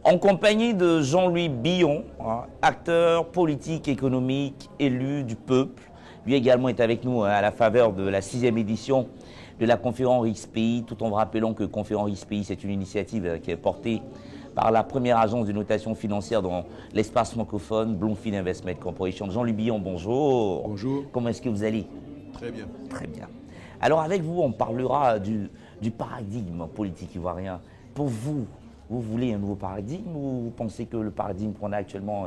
En compagnie de Jean-Louis Billon, acteur politique, économique, élu du peuple. Lui également est avec nous à la faveur de la 6e édition de la conférence RIS-Pays, tout en rappelant que conférence RIS-Pays, c'est une initiative qui est portée par la première agence de notation financière dans l'espace francophone, Bloomfield Investment Corporation. Jean-Louis Billon, bonjour. Bonjour. Comment est-ce que vous allez? Très bien. Très bien. Alors avec vous, on parlera du paradigme politique ivoirien. Pour vous, vous voulez un nouveau paradigme ou vous pensez que le paradigme qu'on a actuellement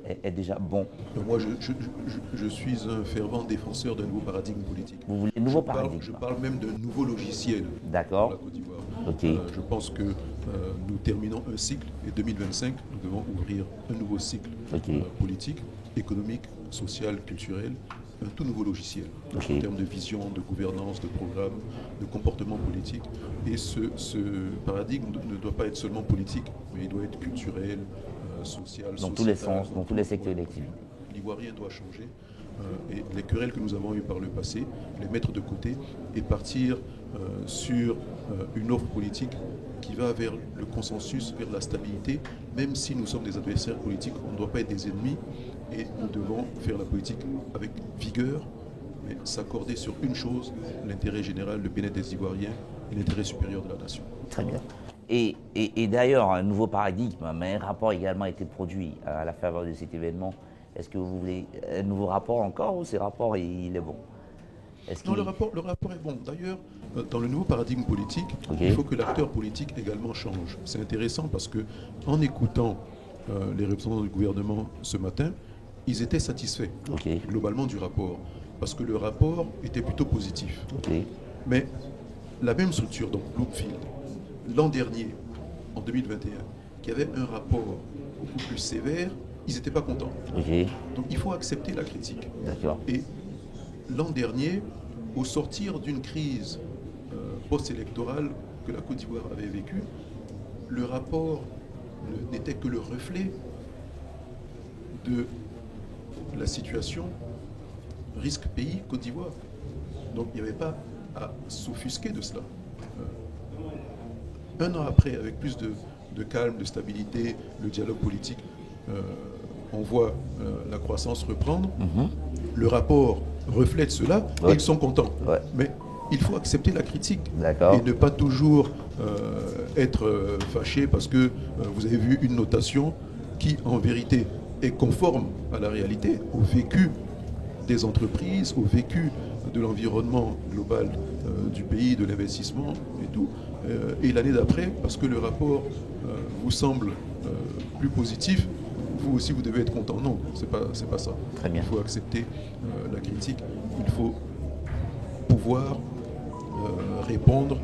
est déjà bon? Moi, je suis un fervent défenseur d'un nouveau paradigme politique. Vous voulez un nouveau paradigme? Je parle même d'un nouveau logiciel D'accord. pour la Côte d'Ivoire. Okay. Je pense que nous terminons un cycle et 2025, nous devons ouvrir un nouveau cycle politique, économique, social, culturel, un tout nouveau logiciel en termes de vision, de gouvernance, de programme, de comportement politique. Et ce paradigme ne doit pas être seulement politique, mais il doit être culturel, social, dans tous les sens, dans tous les secteurs d'activité. L'Ivoirien doit changer et les querelles que nous avons eues par le passé, les mettre de côté et partir sur une offre politique qui va vers le consensus, vers la stabilité. Même si nous sommes des adversaires politiques, on ne doit pas être des ennemis et nous devons faire la politique avec vigueur, mais s'accorder sur une chose, l'intérêt général, le bien-être des Ivoiriens et l'intérêt supérieur de la nation. Très bien. Et d'ailleurs, un nouveau paradigme, mais un rapport également a été produit à la faveur de cet événement. Est-ce que vous voulez un nouveau rapport encore ou ce rapport il est bon? Non, le rapport est bon. D'ailleurs, dans le nouveau paradigme politique, il faut que l'acteur politique également change. C'est intéressant parce que en écoutant les représentants du gouvernement ce matin, ils étaient satisfaits globalement du rapport parce que le rapport était plutôt positif. Mais la même structure, donc Bloomfield, l'an dernier, en 2021, qui avait un rapport beaucoup plus sévère, ils n'étaient pas contents. Donc il faut accepter la critique. Et l'an dernier, au sortir d'une crise post-électorale que la Côte d'Ivoire avait vécue, le rapport n'était que le reflet de la situation risque pays Côte d'Ivoire. Donc il n'y avait pas à s'offusquer de cela. Un an après, avec plus de calme, de stabilité, le dialogue politique, on voit la croissance reprendre. Le rapport reflète cela et ils sont contents. Mais il faut accepter la critique et ne pas toujours être fâché parce que vous avez vu une notation qui, en vérité, est conforme à la réalité, au vécu des entreprises, au vécu de l'environnement global du pays, de l'investissement et tout. Et l'année d'après, parce que le rapport vous semble plus positif, vous aussi vous devez être content. Non, c'est pas ça. Très bien. Il faut accepter la critique. Il faut pouvoir répondre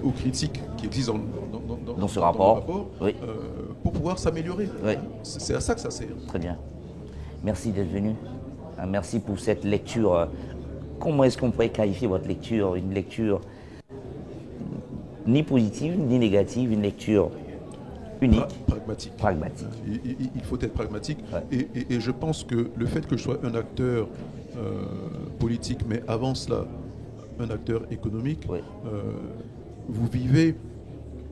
aux critiques qui existent dans ce rapport, pour pouvoir s'améliorer. C'est à ça que ça sert. Très bien. Merci d'être venu. Merci pour cette lecture. Comment est-ce qu'on pourrait qualifier votre lecture? Une lecture ni positive ni négative, une lecture unique. Pragmatique. Il faut être pragmatique. Et je pense que le fait que je sois un acteur politique, mais avant cela, un acteur économique, vous vivez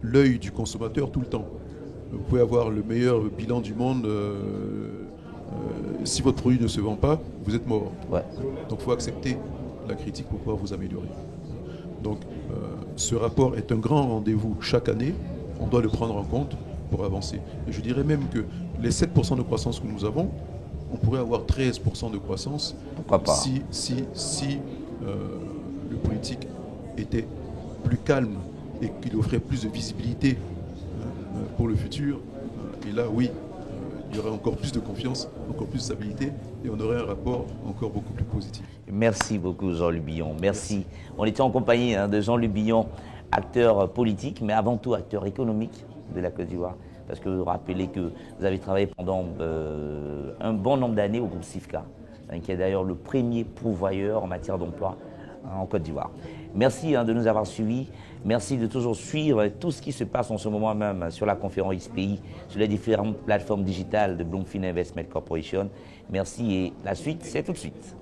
l'œil du consommateur tout le temps. Vous pouvez avoir le meilleur bilan du monde. Si votre produit ne se vend pas, vous êtes mort. Donc il faut accepter la critique pour pouvoir vous améliorer. Donc ce rapport est un grand rendez-vous chaque année. On doit le prendre en compte pour avancer. Et je dirais même que les 7% de croissance que nous avons, on pourrait avoir 13% de croissance. Pourquoi pas? Si le politique était plus calme et qu'il offrait plus de visibilité pour le futur. Et là, oui, il y aurait encore plus de confiance, encore plus de stabilité et on aurait un rapport encore beaucoup plus positif. Merci beaucoup Jean-Louis Billon. Merci. On était en compagnie de Jean-Louis Billon, acteur politique, mais avant tout acteur économique de la Côte d'Ivoire. Parce que vous rappelez que vous avez travaillé pendant un bon nombre d'années au groupe SIFCA, qui est d'ailleurs le premier pourvoyeur en matière d'emploi en Côte d'Ivoire. Merci de nous avoir suivis. Merci de toujours suivre tout ce qui se passe en ce moment même sur la conférence RIS-Pays, sur les différentes plateformes digitales de Bloomfield Investment Corporation. Merci et la suite, c'est tout de suite.